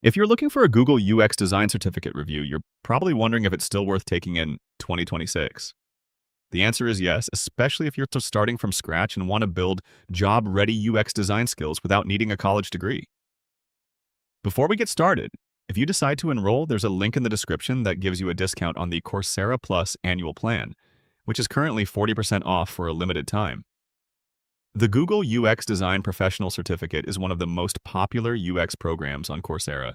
If you're looking for a Google UX design certificate review, you're probably wondering if it's still worth taking in 2026. The answer is yes, especially if you're just starting from scratch and want to build job-ready UX design skills without needing a college degree. Before we get started, if you decide to enroll, there's a link in the description that gives you a discount on the Coursera Plus annual plan, which is currently 40% off for a limited time. The Google UX Design Professional Certificate is one of the most popular UX programs on Coursera.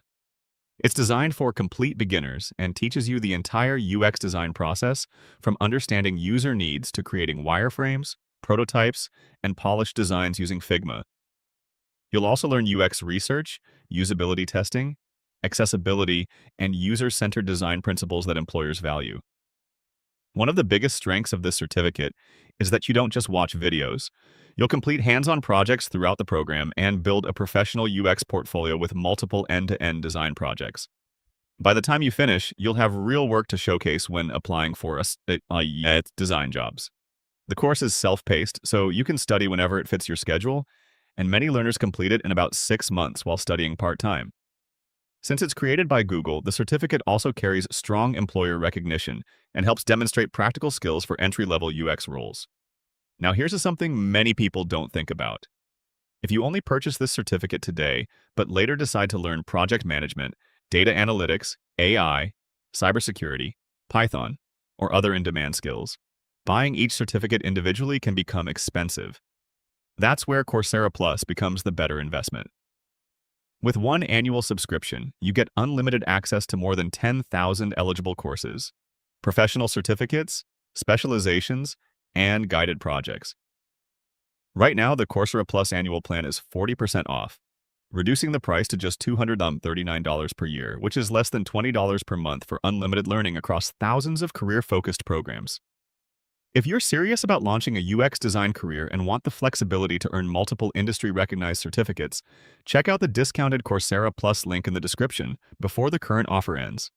It's designed for complete beginners and teaches you the entire UX design process, from understanding user needs to creating wireframes, prototypes, and polished designs using Figma. You'll also learn UX research, usability testing, accessibility, and user-centered design principles that employers value. One of the biggest strengths of this certificate is that you don't just watch videos. You'll complete hands-on projects throughout the program and build a professional UX portfolio with multiple end-to-end design projects. By the time you finish, you'll have real work to showcase when applying for design jobs. The course is self-paced, so you can study whenever it fits your schedule, and many learners complete it in about 6 months while studying part-time. Since it's created by Google, the certificate also carries strong employer recognition and helps demonstrate practical skills for entry-level UX roles. Now, here's something many people don't think about. If you only purchase this certificate today, but later decide to learn project management, data analytics, AI, cybersecurity, Python, or other in-demand skills, buying each certificate individually can become expensive. That's where Coursera Plus becomes the better investment. With one annual subscription, you get unlimited access to more than 10,000 eligible courses, professional certificates, specializations, and guided projects. Right now, the Coursera Plus annual plan is 40% off, reducing the price to just $239 per year, which is less than $20 per month for unlimited learning across thousands of career-focused programs. If you're serious about launching a UX design career and want the flexibility to earn multiple industry-recognized certificates, check out the discounted Coursera Plus link in the description before the current offer ends.